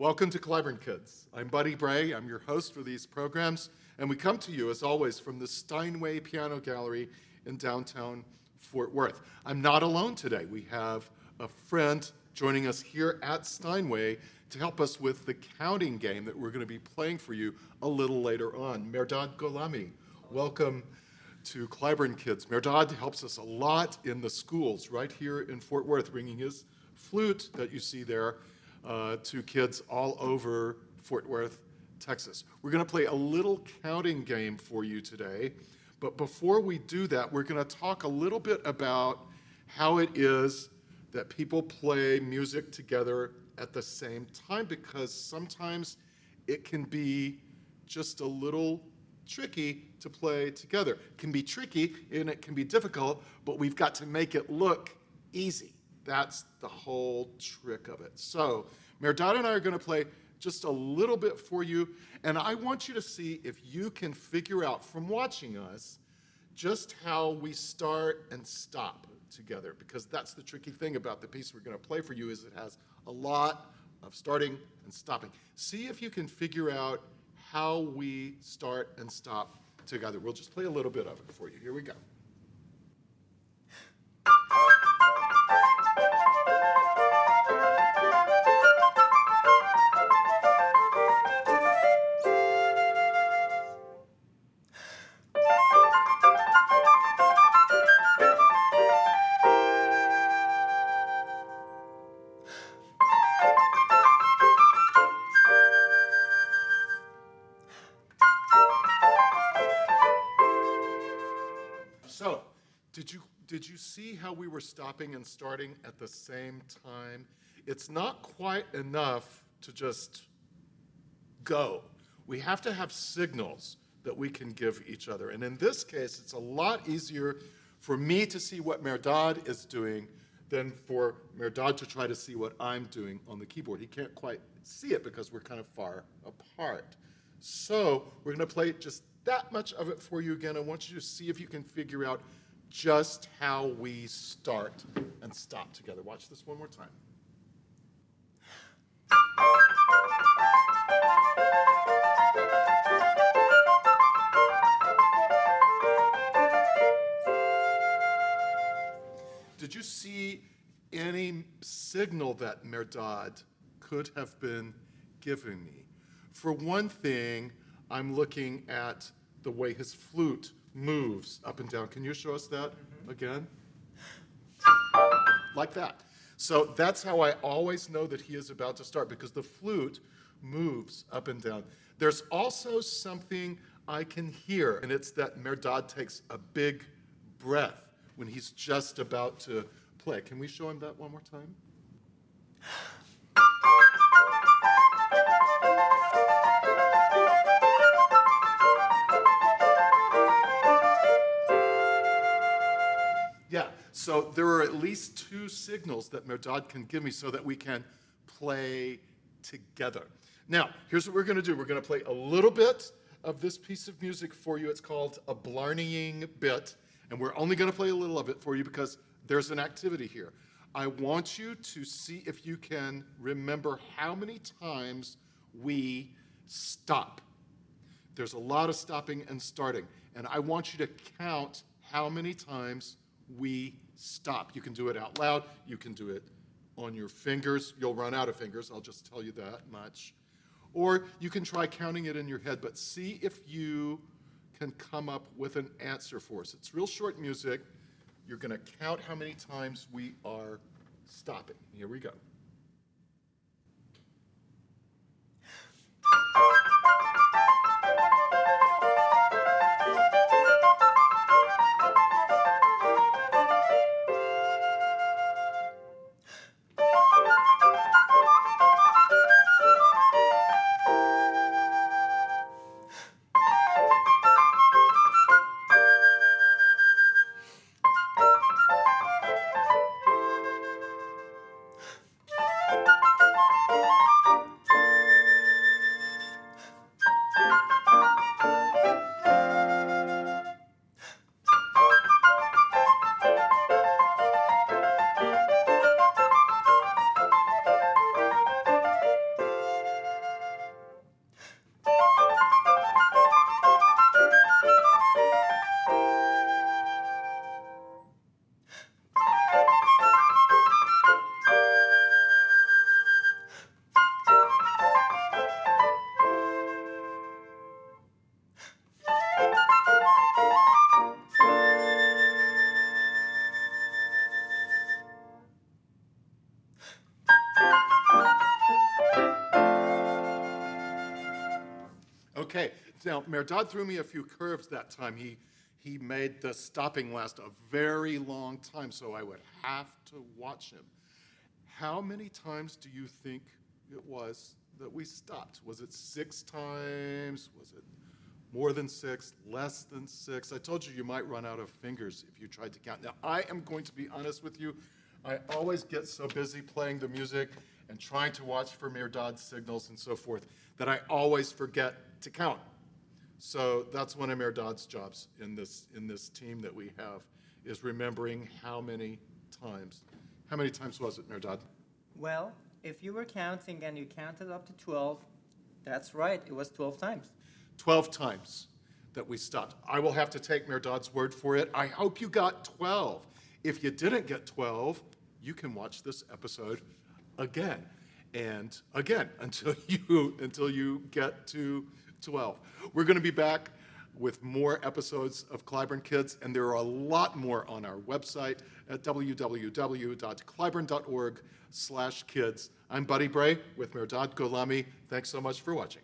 Welcome to Cliburn Kids. I'm Buddy Bray. I'm your host for these programs, and we come to you, as always, from the Steinway Piano Gallery in downtown Fort Worth. I'm not alone today. We have a friend joining us here at Steinway to help us with the counting game that we're going to be playing for you a little later on. Mehrdad Gholami, welcome to Cliburn Kids. Mehrdad helps us a lot in the schools right here in Fort Worth, bringing his flute that you see there to kids all over Fort Worth, Texas. We're going to play a little counting game for you today, but before we do that, we're going to talk a little bit about how it is that people play music together at the same time, because sometimes it can be just a little tricky to play together. It can be tricky and it can be difficult, but we've got to make it look easy. That's the whole trick of it. So Mehrdad and I are going to play just a little bit for you, and I want you to see if you can figure out from watching us just how we start and stop together, because that's the tricky thing about the piece we're going to play for you, is it has a lot of starting and stopping. See if you can figure out how we start and stop together. We'll just play a little bit of it for you. Here we go. So, did you see how we were stopping and starting at the same time? It's not quite enough to just go. We have to have signals that we can give each other. And in this case, it's a lot easier for me to see what Mehrdad is doing than for Mehrdad to try to see what I'm doing on the keyboard. He can't quite see it because we're kind of far apart. So we're going to play just that much of it for you again. I want you to see if you can figure out just how we start and stop together. Watch this one more time. Did you see any signal that Mehrdad could have been giving me? For one thing, I'm looking at the way his flute moves up and down. Can you show us that again? Like that. So that's how I always know that he is about to start, because the flute moves up and down. There's also something I can hear, and it's that Mehrdad takes a big breath when he's just about to play. Can we show him that one more time? Yeah, so there are at least two signals that Mehrdad can give me so that we can play together. Now, here's what we're going to do. We're going to play a little bit of this piece of music for you. It's called A Blarneying Bit, and we're only going to play a little of it for you because there's an activity here. I want you to see if you can remember how many times we stop. There's a lot of stopping and starting, and I want you to count how many times we stop. You can do it out loud. You can do it on your fingers. You'll run out of fingers. I'll just tell you that much. Or you can try counting it in your head, but see if you can come up with an answer for us. It's real short music. You're going to count how many times we are stopping. Here we go. Okay, now Mehrdad threw me a few curves that time. He made the stopping last a very long time, so I would have to watch him. How many times do you think it was that we stopped? Was it 6 times? Was it more than 6, less than 6? I told you you might run out of fingers if you tried to count. Now, I am going to be honest with you. I always get so busy playing the music and trying to watch for Mehrdad's signals and so forth that I always forget to count. So that's one of Mehrdad's jobs in this team that we have, is remembering how many times. How many times was it, Mehrdad? Well, if you were counting and you counted up to 12, that's right, it was 12 times. 12 times that we stopped. I will have to take Mehrdad's word for it. I hope you got 12. If you didn't get 12, you can watch this episode again and again until you get to 12. We're going to be back with more episodes of Cliburn Kids, and there are a lot more on our website at www.cliburn.org/kids. I'm Buddy Bray with Mehrdad Gholami. Thanks so much for watching.